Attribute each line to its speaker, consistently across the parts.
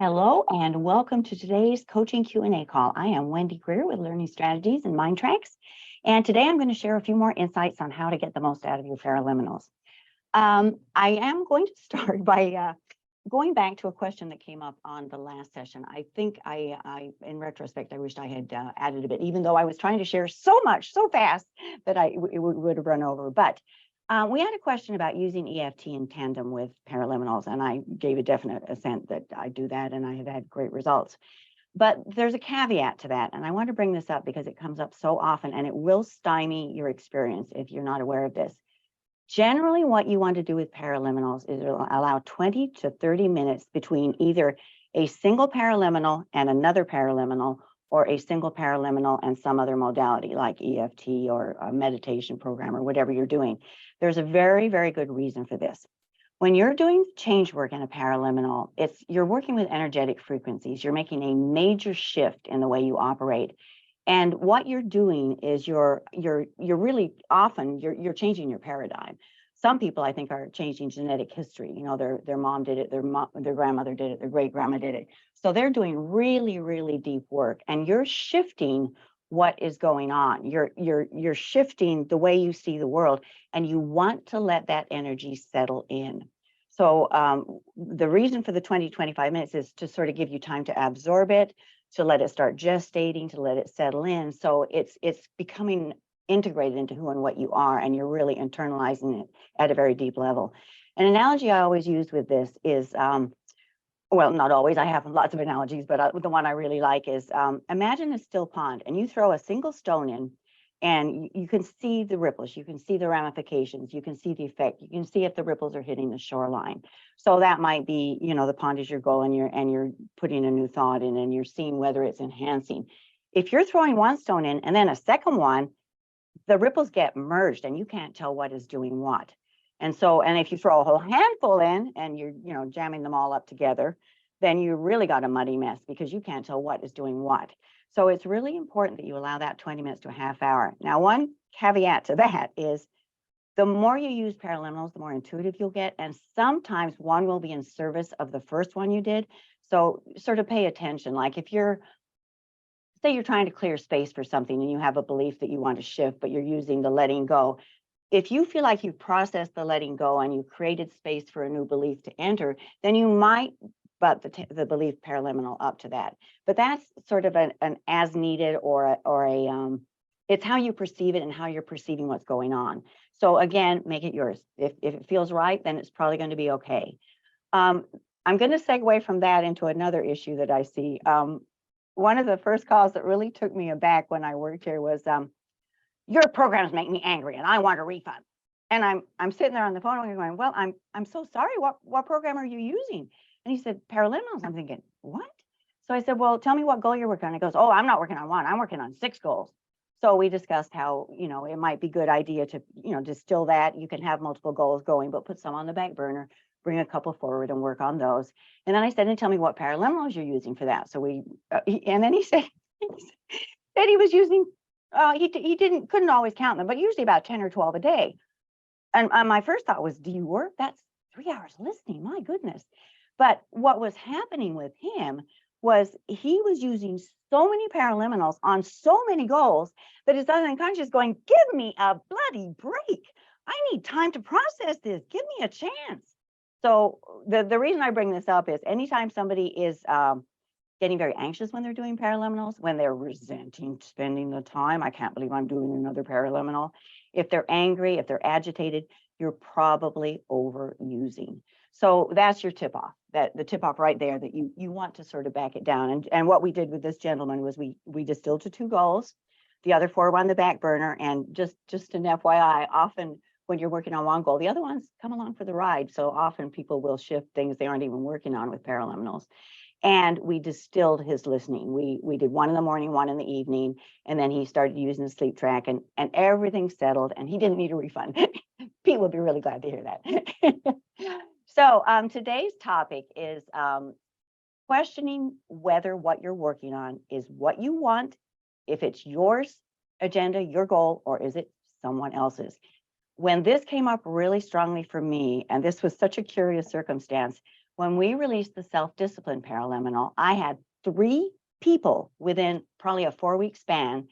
Speaker 1: Hello and welcome to today's coaching Q&A call. I am Wendy Greer with Learning Strategies and MINDTRX, and today I'm going to share a few more insights on how to get the most out of your paraliminals. I am going to start by going back to a question that came up on the last session. I think in retrospect, I wished I had added a bit, even though I was trying to share so much so fast that it would have run over. But we had a question about using EFT in tandem with paraliminals, and I gave a definite assent that I do that, and I have had great results. But there's a caveat to that, and I want to bring this up because it comes up so often, and it will stymie your experience if you're not aware of this. Generally, what you want to do with paraliminals is allow 20 to 30 minutes between either a single paraliminal and another paraliminal, or a single paraliminal and some other modality like EFT or a meditation program or whatever you're doing. There's a very, very good reason for this. When you're doing change work in a paraliminal, you're working with energetic frequencies. You're making a major shift in the way you operate. And what you're doing is you're really often you're changing your paradigm. Some people, I think, are changing genetic history. You know, their mom did it, their grandmother did it, their great grandma did it. So they're doing really, really deep work, and you're shifting what is going on. You're shifting the way you see the world, and you want to let that energy settle in. So the reason for the 20-25 minutes is to sort of give you time to absorb it, to let it start gestating, to let it settle in. So it's becoming integrated into who and what you are, and you're really internalizing it at a very deep level. An analogy I always use with this is, well, not always, I have lots of analogies, but the one I really like is, imagine a still pond, and you throw a single stone in, and you can see the ripples, you can see the ramifications, you can see the effect, you can see if the ripples are hitting the shoreline. So that might be, you know, the pond is your goal, and you're putting a new thought in, and you're seeing whether it's enhancing. If you're throwing one stone in and then a second one, the ripples get merged and you can't tell what is doing what. And if you throw a whole handful in and you're, jamming them all up together, then you really got a muddy mess because you can't tell what is doing what. So it's really important that you allow that 20 minutes to a half hour. Now, one caveat to that is the more you use paraliminals, the more intuitive you'll get. And sometimes one will be in service of the first one you did. So sort of pay attention. Like if say you're trying to clear space for something and you have a belief that you want to shift, but you're using the letting go. If you feel like you've processed the letting go and you created space for a new belief to enter, then you might butt the belief paraliminal up to that. But that's sort of an as needed or it's how you perceive it and how you're perceiving what's going on. So again, make it yours. If it feels right, then it's probably going to be okay. I'm going to segue from that into another issue that I see. One of the first calls that really took me aback when I worked here was, your programs make me angry and I want a refund. And I'm sitting there on the phone and going, well, I'm so sorry. What program are you using? And he said, paraliminals. I'm thinking, what? So I said, well, tell me what goal you're working on. He goes, oh, I'm not working on one. I'm working on 6 goals. So we discussed how, it might be a good idea to, distill that. You can have multiple goals going, but put some on the back burner, bring a couple forward and work on those. And then I said, and tell me what paraliminals you're using for that. So and then he said that he was using, he couldn't always count them, but usually about 10 or 12 a day. And my first thought was, do you work? That's 3 hours listening, my goodness. But what was happening with him was he was using so many paraliminals on so many goals that his unconscious going, give me a bloody break. I need time to process this. Give me a chance. So the reason I bring this up is anytime somebody is getting very anxious when they're doing paraliminals, when they're resenting spending the time, I can't believe I'm doing another paraliminal. If they're angry, if they're agitated, you're probably overusing. So that's your tip off, the tip off right there that you want to sort of back it down. And what we did with this gentleman was we distilled to 2 goals, the other 4 were on the back burner. And just an FYI, often when you're working on one goal, the other ones come along for the ride. So often people will shift things they aren't even working on with paraliminals. And we distilled his listening. We did 1 in the morning, 1 in the evening, and then he started using the sleep track, and everything settled, and he didn't need a refund. Pete will be really glad to hear that. So today's topic is questioning whether what you're working on is what you want, if it's yours agenda, your goal, or is it someone else's. When this came up really strongly for me, and this was such a curious circumstance, When we released the self-discipline paraliminal, I had 3 people within probably a 4-week span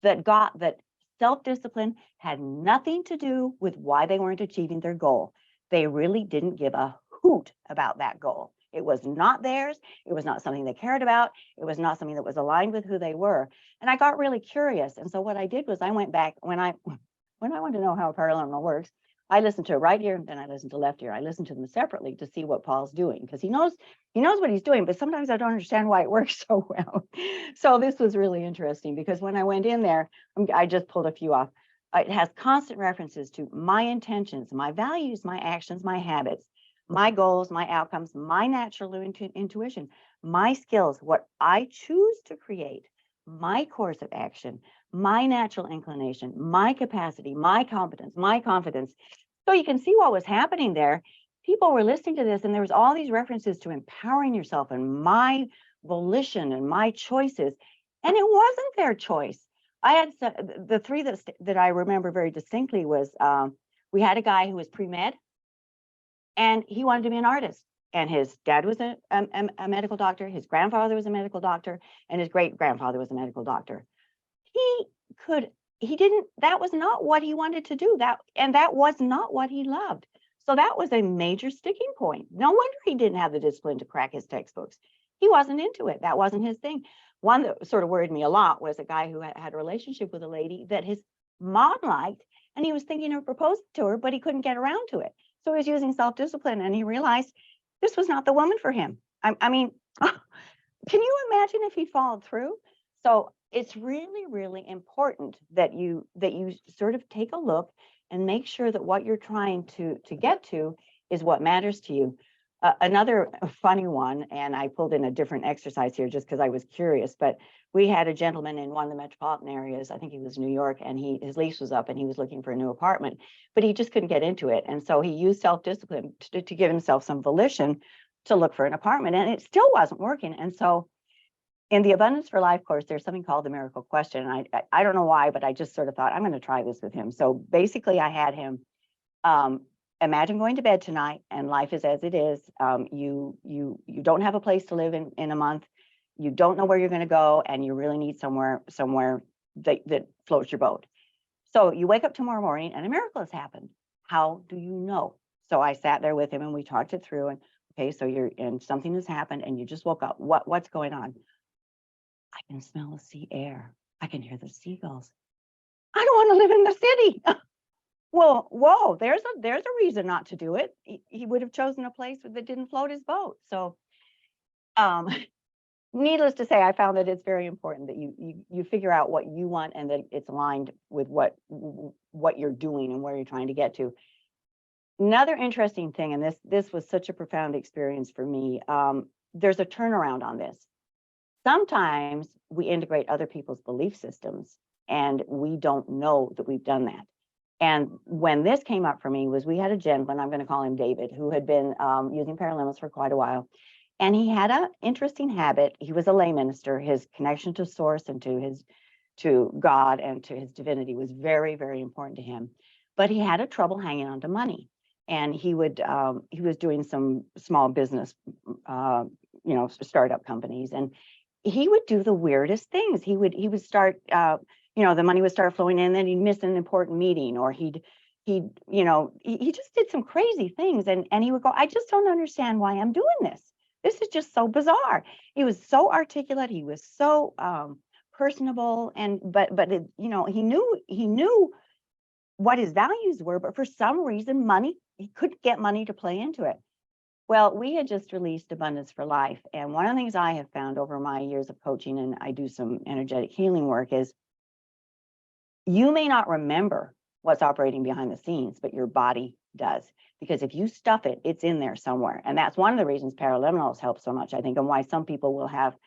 Speaker 1: that got that self-discipline had nothing to do with why they weren't achieving their goal. They really didn't give a hoot about that goal. It was not theirs. It was not something they cared about. It was not something that was aligned with who they were. And I got really curious. And so what I did was I went back when I wanted to know how a paraliminal works. I listened to right ear, and then I listened to left ear. I listened to them separately to see what Paul's doing, because he knows what he's doing, but sometimes I don't understand why it works so well. So this was really interesting, because when I went in there, I just pulled a few off. It has constant references to my intentions, my values, my actions, my habits, my goals, my outcomes, my natural intuition, my skills, what I choose to create, my course of action, my natural inclination, my capacity, my competence, my confidence. So you can see what was happening there. People were listening to this, and there was all these references to empowering yourself and my volition and my choices. And it wasn't their choice. I had the 3 that I remember very distinctly was we had a guy who was pre-med, and he wanted to be an artist. And his dad was a medical doctor, his grandfather was a medical doctor, and his great-grandfather was a medical doctor. That was not what he wanted to do, and that was not what he loved. So that was a major sticking point. No wonder he didn't have the discipline to crack his textbooks. He wasn't into it. That wasn't his thing. One that sort of worried me a lot was a guy who had a relationship with a lady that his mom liked, and he was thinking of proposing to her, but he couldn't get around to it. So he was using self-discipline, and he realized this was not the woman for him. I mean, can you imagine if he followed through? So it's really, really important that you sort of take a look and make sure that what you're trying to get to is what matters to you. Another funny one, and I pulled in a different exercise here just because I was curious, but we had a gentleman in one of the metropolitan areas, I think he was New York, and his lease was up and he was looking for a new apartment, but he just couldn't get into it. And so he used self-discipline to give himself some volition to look for an apartment, and it still wasn't working. And so in the Abundance for Life course, there's something called the miracle question. And I don't know why, but I just sort of thought, I'm going to try this with him. So basically I had him imagine going to bed tonight and life is as it is. You don't have a place to live in a month. You don't know where you're going to go, and you really need somewhere that floats your boat. So you wake up tomorrow morning and a miracle has happened. How do you know? So I sat there with him and we talked it through, and okay, so something has happened and you just woke up. What's going on? I can smell the sea air. I can hear the seagulls. I don't want to live in the city. Well, whoa, there's a reason not to do it. He would have chosen a place that didn't float his boat. So needless to say, I found that it's very important that you figure out what you want and that it's aligned with what you're doing and where you're trying to get to. Another interesting thing, and this was such a profound experience for me, there's a turnaround on this. Sometimes we integrate other people's belief systems and we don't know that we've done that. And when this came up for me was we had a gentleman, I'm going to call him David, who had been using Paraliminals for quite a while. And he had an interesting habit. He was a lay minister. His connection to source and to God and to his divinity was very, very important to him. But he had a trouble hanging on to money. And he was doing some small business, startup companies. And he would do the weirdest things. He would start, the money would start flowing in, then he'd miss an important meeting, or he just did some crazy things. And he would go, I just don't understand why I'm doing this. This is just so bizarre. He was so articulate. He was so personable, but he knew what his values were, but for some reason, he couldn't get money to play into it. Well, we had just released Abundance for Life. And one of the things I have found over my years of coaching, and I do some energetic healing work, is you may not remember what's operating behind the scenes, but your body does. Because if you stuff it, it's in there somewhere. And that's one of the reasons Paraliminals help so much, I think, and why some people will have,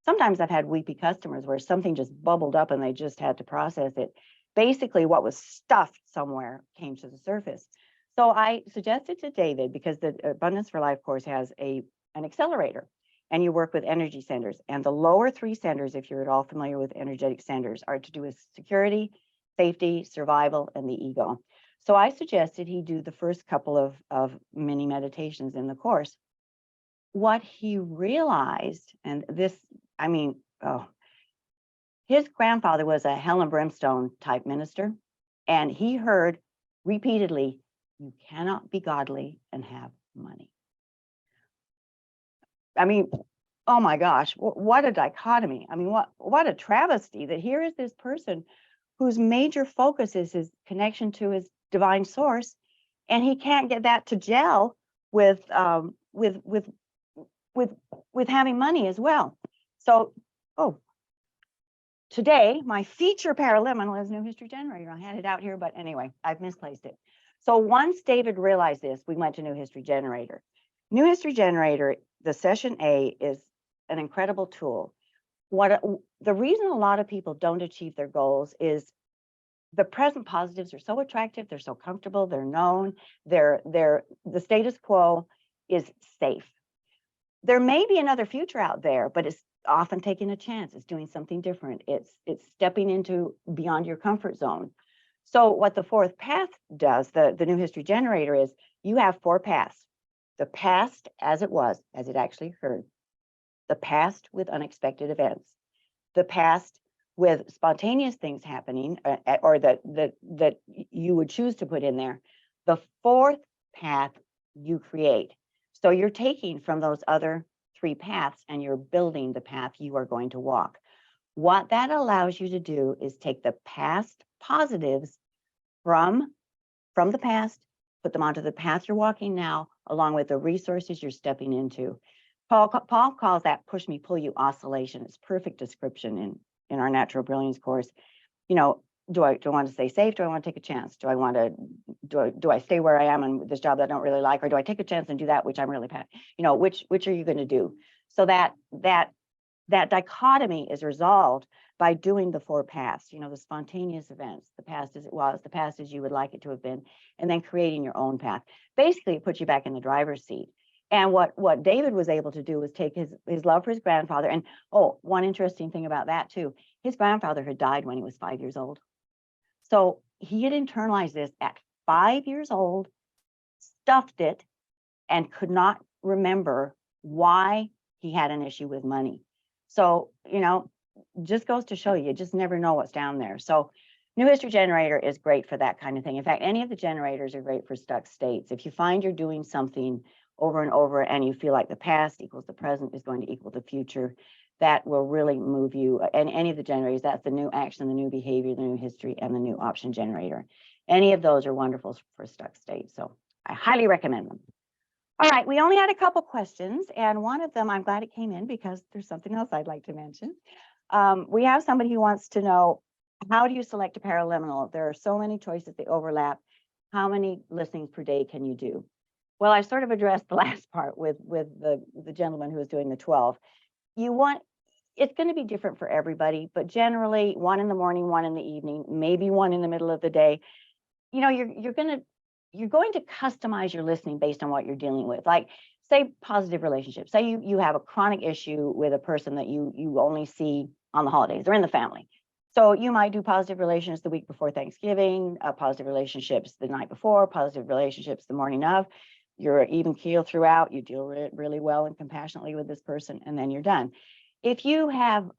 Speaker 1: sometimes I've had weepy customers where something just bubbled up and they just had to process it. Basically, what was stuffed somewhere came to the surface. So I suggested to David, because the Abundance for Life course has an accelerator, and you work with energy centers. And the lower 3 centers, if you're at all familiar with energetic centers, are to do with security, safety, survival, and the ego. So I suggested he do the first couple of mini meditations in the course. what he realized, and this, I mean, oh, his grandfather was a hell and brimstone type minister, and he heard repeatedly, you cannot be godly and have money. I mean, oh my gosh, what a dichotomy. I mean, what a travesty that here is this person whose major focus is his connection to his divine source, and he can't get that to gel with with having money as well. So, oh, today my feature paraliminal is New History Generator. I had it out here, but anyway, I've misplaced it. So once David realized this, we went to New History Generator. New History Generator, the session A, is an incredible tool. The reason a lot of people don't achieve their goals is the present positives are so attractive, they're so comfortable, they're known, the status quo is safe. There may be another future out there, but it's often taking a chance. It's doing something different. It's stepping into beyond your comfort zone. So what the fourth path does, the New History Generator, is you have 4 paths. The past as it was, as it actually occurred. The past with unexpected events. The past with spontaneous things happening, or that you would choose to put in there. The fourth path you create. So you're taking from those other 3 paths and you're building the path you are going to walk. What that allows you to do is take the past positives from the past, put them onto the path you're walking now, along with the resources you're stepping into. Paul calls that push me, pull you oscillation. It's perfect description in our Natural Brilliance course. You know, do I want to stay safe? Do I want to take a chance? Do I want to do I stay where I am in this job that I don't really like, or do I take a chance and do that which I'm really passionate? You know, which are you going to do? So that dichotomy is resolved by doing the 4 paths. You know, the spontaneous events, the past as it was, the past as you would like it to have been, and then creating your own path. Basically, it puts you back in the driver's seat. And what David was able to do was take his love for his grandfather. And oh, one interesting thing about that too, his grandfather had died when he was 5 years old. So he had internalized this at 5 years old, stuffed it, and could not remember why he had an issue with money. So, you know, just goes to show you just never know what's down there. So New History Generator is great for that kind of thing. In fact, any of the generators are great for stuck states. If you find you're doing something over and over and you feel like the past equals the present is going to equal the future, that will really move you. And any of the generators, that's the new action, the new behavior, the new history, and the new option generator. Any of those are wonderful for stuck states. So I highly recommend them. All right, we only had a couple questions, and one of them, I'm glad it came in because there's something else I'd like to mention. We have somebody who wants to know, how do you select a paraliminal? There are so many choices, they overlap. How many listenings per day can you do? Well, I sort of addressed the last part with the gentleman who was doing the 12. It's going to be different for everybody, but generally 1 in the morning, 1 in the evening, maybe 1 in the middle of the day. You know, you're going to customize your listening based on what you're dealing with. Like, say, positive relationships. Say you have a chronic issue with a person that you only see on the holidays or in the family. So you might do positive relations the week before Thanksgiving, positive relationships the night before, positive relationships the morning of. You're even keel throughout. You deal really well and compassionately with this person, and then you're done. If you have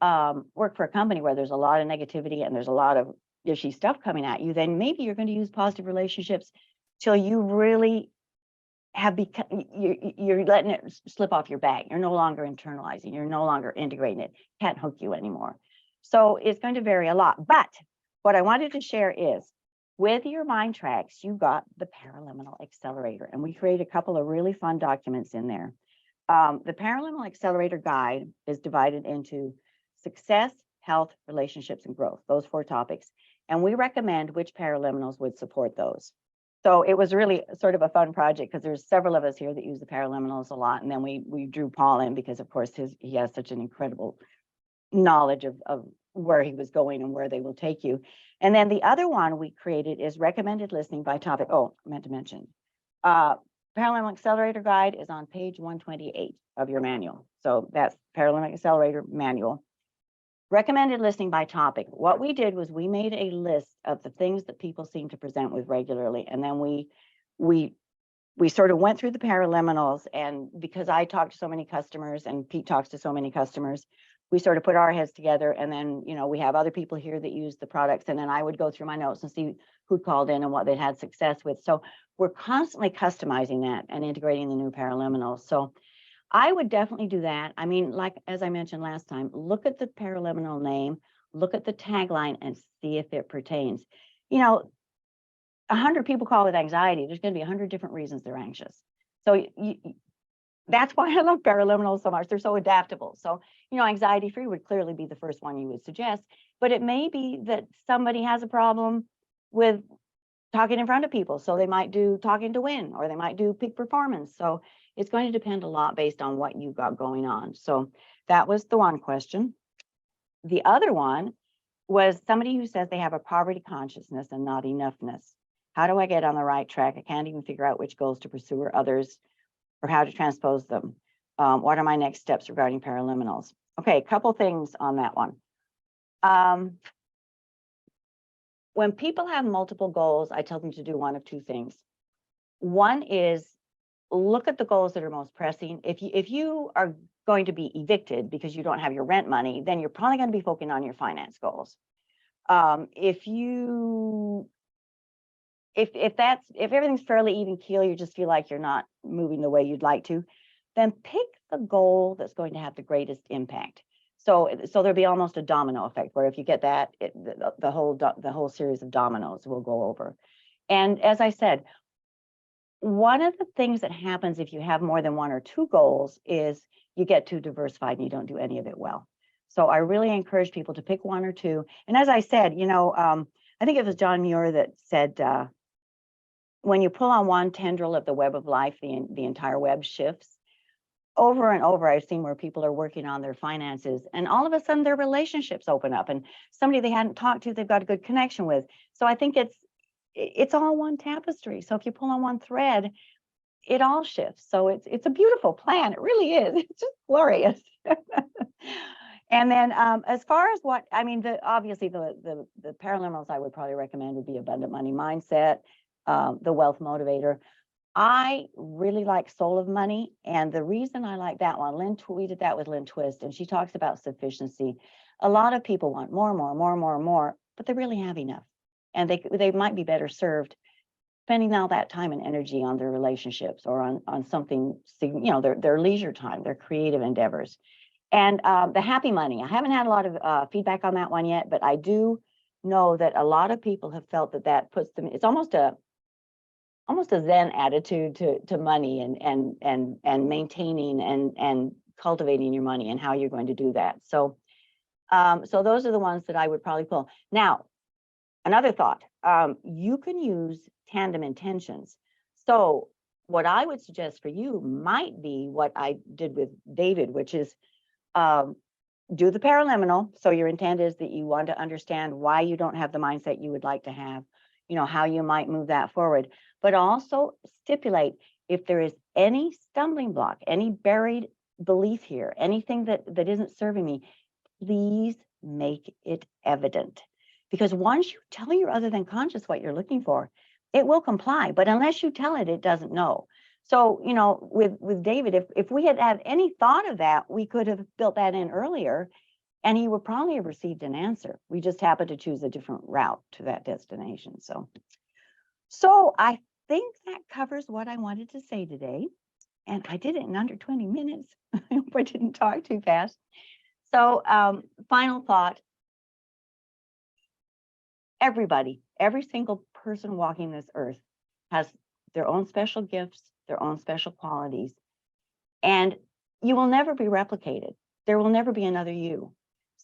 Speaker 1: worked for a company where there's a lot of negativity and there's a lot of ishy stuff coming at you, then maybe you're going to use positive relationships till you really have become, you're letting it slip off your back. You're no longer internalizing. You're no longer integrating it. Can't hook you anymore. So it's going to vary a lot. But what I wanted to share is, with your MINDTRX, you got the Paraliminal Accelerator, and we created a couple of really fun documents in there. The Paraliminal Accelerator Guide is divided into success, health, relationships, and growth, those 4 topics. And we recommend which paraliminals would support those. So it was really sort of a fun project because there's several of us here that use the paraliminals a lot. And then we drew Paul in because, of course, he has such an incredible knowledge of where he was going and where they will take you. And then the other one we created is recommended listening by topic. Oh, I meant to mention. Paraliminal Accelerator Guide is on page 128 of your manual. So that's Paraliminal Accelerator Manual. Recommended listening by topic. What we did was we made a list of the things that people seem to present with regularly, and then we we sort of went through the paraliminals, and because I talked to so many customers and Pete talks to so many customers, we sort of put our heads together, and then, we have other people here that use the products, and then I would go through my notes and see who called in and what they had success with. So we're constantly customizing that and integrating the new paraliminals. So I would definitely do that. I mean, like, as I mentioned last time, look at the paraliminal name, look at the tagline, and see if it pertains. 100 people call with anxiety. There's going to be 100 different reasons they're anxious. So that's why I love paraliminals so much. They're so adaptable. So, anxiety-free would clearly be the first one you would suggest, but it may be that somebody has a problem with talking in front of people. So they might do talking to win, or they might do peak performance. So it's going to depend a lot based on what you got going on. So that was the one question. The other one was somebody who says they have a poverty consciousness and not enoughness. How do I get on the right track? I can't even figure out which goals to pursue or others, or how to transpose them. What are my next steps regarding paraliminals? Okay, a couple things on that one. When people have multiple goals, I tell them to do one of two things. One is look at the goals that are most pressing. If you are going to be evicted because you don't have your rent money, then you're probably going to be focusing on your finance goals. If everything's fairly even keel, you just feel like you're not moving the way you'd like to, then pick the goal that's going to have the greatest impact. So there'll be almost a domino effect, where if you get that, the whole series of dominoes will go over. And as I said, one of the things that happens if you have more than one or two goals is you get too diversified and you don't do any of it well. So I really encourage people to pick one or two. And as I said, I think it was John Muir that said, when you pull on one tendril of the web of life, the entire web shifts. Over and over, I've seen where people are working on their finances, and all of a sudden their relationships open up, and somebody they hadn't talked to, they've got a good connection with. So I think it's all one tapestry. So if you pull on one thread, it all shifts. So it's a beautiful plan. It really is. It's just glorious. And then as far as obviously the paraliminals I would probably recommend would be Abundant Money Mindset, the Wealth Motivator. I really like Soul of Money, and the reason I like that one, Lynn tweeted that with Lynn Twist, and she talks about sufficiency. A lot of people want more, but they really have enough, and they might be better served spending all that time and energy on their relationships, or on something, their leisure time, their creative endeavors. And the Happy Money, I haven't had a lot of feedback on that one yet, but I do know that a lot of people have felt that puts them, it's almost a Zen attitude to money, and maintaining and cultivating your money, and how you're going to do that. So those are the ones that I would probably pull. Now, another thought, you can use tandem intentions. So what I would suggest for you might be what I did with David, which is do the paraliminal. So your intent is that you want to understand why you don't have the mindset you would like to have, how you might move that forward, but also stipulate if there is any stumbling block, any buried belief here, anything that isn't serving me, please make it evident. Because once you tell your other than conscious what you're looking for, it will comply. But unless you tell it, it doesn't know. So, with David, if we had any thought of that, we could have built that in earlier, and he would probably have received an answer. We just happened to choose a different route to that destination. So I think that covers what I wanted to say today. And I did it in under 20 minutes. I hope I didn't talk too fast. So final thought, everybody, every single person walking this earth has their own special gifts, their own special qualities, and you will never be replicated. There will never be another you.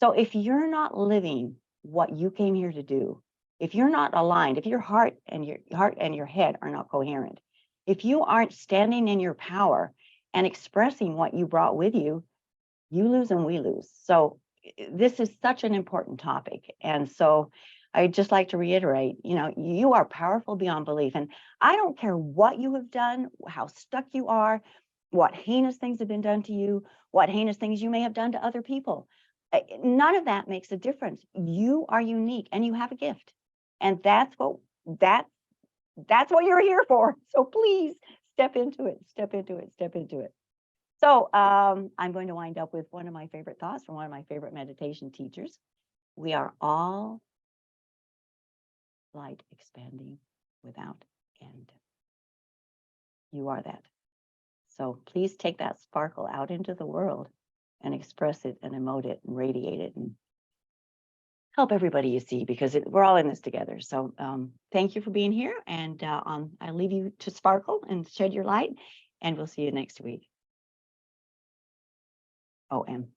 Speaker 1: So if you're not living what you came here to do, if you're not aligned, if your heart and your head are not coherent, if you aren't standing in your power and expressing what you brought with you, you lose and we lose. So this is such an important topic. And so I'd just like to reiterate, you are powerful beyond belief. And I don't care what you have done, how stuck you are, what heinous things have been done to you, what heinous things you may have done to other people. None of that makes a difference. You are unique and you have a gift. And that's what you're here for. So please step into it, step into it, step into it. So I'm going to wind up with one of my favorite thoughts from one of my favorite meditation teachers. We are all light expanding without end. You are that. So please take that sparkle out into the world and express it and emote it and radiate it and help everybody you see, because we're all in this together. So thank you for being here. And I leave you to sparkle and shed your light. And we'll see you next week. OM.